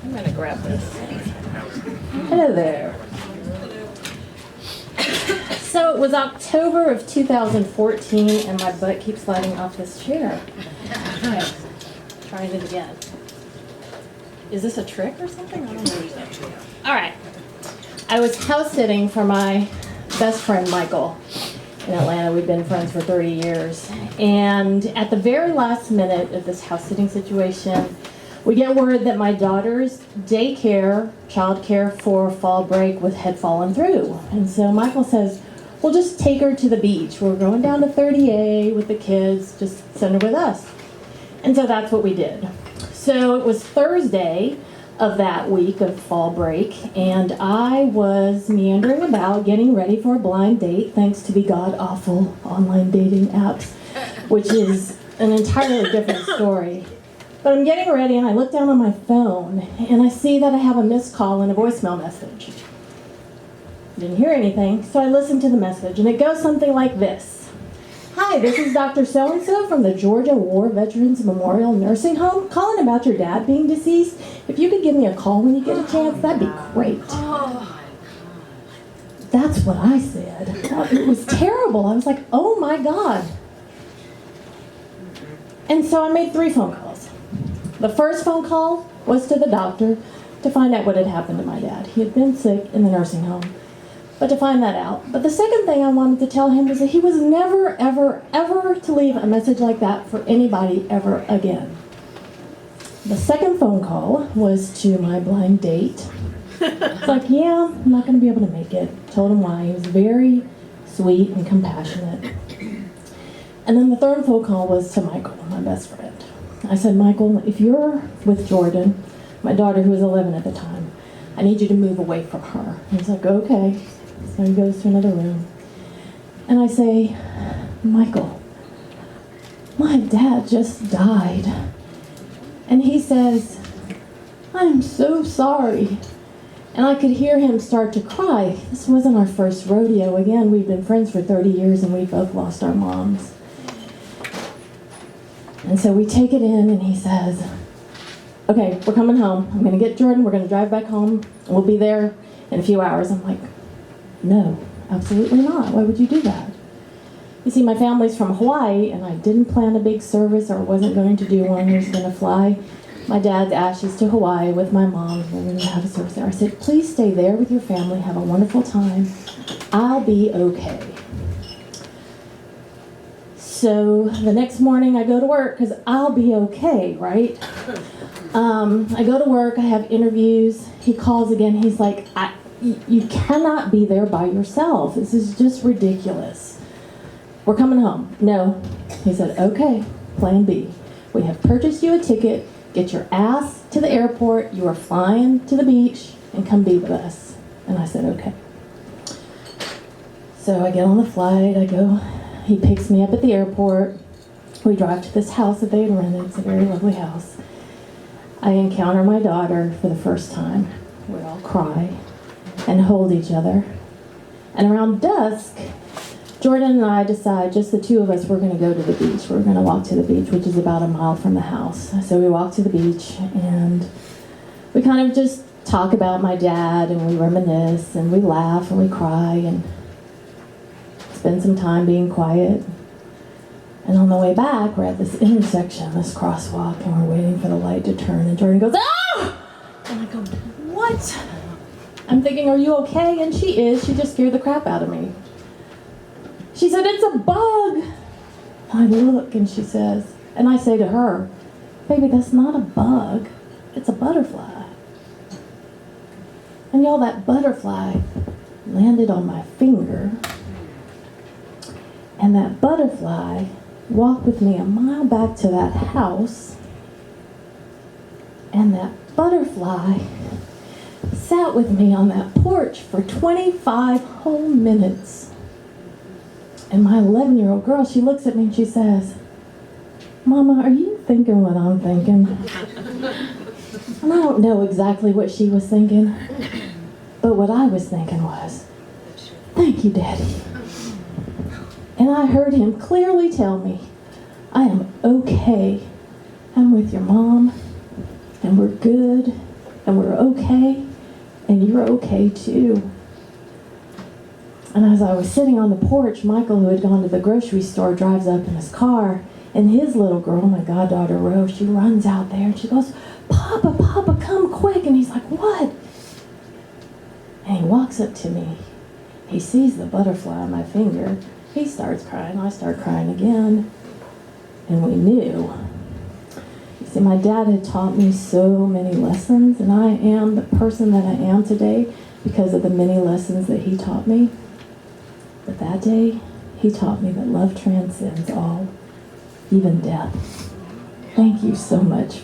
I'm going to grab this. Hello there. So it was October of 2014, and my butt keeps sliding off this chair. Okay, trying it again. Is this a trick or something? I don't understand. All right. I was house sitting for my best friend, Michael, in Atlanta. We've been friends for 30 years. And at the very last minute of this house sitting situation, we get word that my daughter's daycare, childcare for fall break had fallen through. And so Michael says, we'll just take her to the beach. We're going down to 30A with the kids, just send her with us. And so that's what we did. So it was Thursday of that week of fall break, and I was meandering about getting ready for a blind date, thanks to the god-awful online dating apps, which is an entirely different story. But I'm getting ready, and I look down on my phone, and I see that I have a missed call and a voicemail message. Didn't hear anything, so I listened to the message, and it goes something like this. Hi, this is Dr. So-and-so from the Georgia War Veterans Memorial Nursing Home, calling about your dad being deceased. If you could give me a call when you get a chance, that'd be great. That's what I said. It was terrible. I was like, oh my God. And so I made 3 phone calls. The first phone call was to the doctor to find out what had happened to my dad. He had been sick in the nursing home, but to find that out. But the second thing I wanted to tell him was that he was never, ever, ever to leave a message like that for anybody ever again. The second phone call was to my blind date. It's like, yeah, I'm not going to be able to make it. Told him why. He was very sweet and compassionate. And then the third phone call was to Michael, my best friend. I said, Michael, if you're with Jordan, my daughter who was 11 at the time, I need you to move away from her. And he's like, okay. So he goes to another room. And I say, Michael, my dad just died. And he says, I'm so sorry. And I could hear him start to cry. This wasn't our first rodeo. Again, we've been friends for 30 years and we both lost our moms. And so we take it in and he says, okay, we're coming home. I'm going to get Jordan. We're going to drive back home. We'll be there in a few hours. I'm like, no, absolutely not. Why would you do that? You see, my family's from Hawaii, and I didn't plan a big service or wasn't going to do one. I was going to fly my dad's ashes to Hawaii with my mom. We're going to have a service there. I said, please stay there with your family. Have a wonderful time. I'll be okay. So the next morning I go to work because I'll be okay, right? I go to work. I have interviews. He calls again. He's like, you cannot be there by yourself. This is just ridiculous. We're coming home. No. He said, okay, plan B. We have purchased you a ticket. Get your ass to the airport. You are flying to the beach and come be with us. And I said, okay. So I get on the flight. I go. He picks me up at the airport. We drive to this house that they had rented. It's a very lovely house. I encounter my daughter for the first time. We all cry and hold each other. And around dusk, Jordan and I decide, just the two of us, we're going to go to the beach. We're going to walk to the beach, which is about a mile from the house. So we walk to the beach, and we kind of just talk about my dad, and we reminisce, and we laugh, and we cry, and spend some time being quiet. And on the way back, we're at this intersection, this crosswalk, and we're waiting for the light to turn, and Jordan goes, ah! And I go, what? I'm thinking, are you okay? And she is. She just scared the crap out of me. She said, it's a bug. I look, and she says, and I say to her, baby, that's not a bug. It's a butterfly. And y'all, that butterfly landed on my finger. And that butterfly walked with me a mile back to that house. And that butterfly sat with me on that porch for 25 whole minutes. And my 11-year-old girl, she looks at me and she says, Mama, are you thinking what I'm thinking? And I don't know exactly what she was thinking, but what I was thinking was, thank you, Daddy. And I heard him clearly tell me, I am okay. I'm with your mom, and we're good, and and we're okay, and you're okay too. And as I was sitting on the porch, Michael, who had gone to the grocery store, drives up in his car, and his little girl, my goddaughter Rose, she runs out there and she goes, "Papa, Papa, come quick." And he's like, "What?" And he walks up to me. He sees the butterfly on my finger. He starts crying. I start crying again. And we knew. You see, my dad had taught me so many lessons, and I am the person that I am today because of the many lessons that he taught me. But that day, he taught me that love transcends all, even death. Thank you so much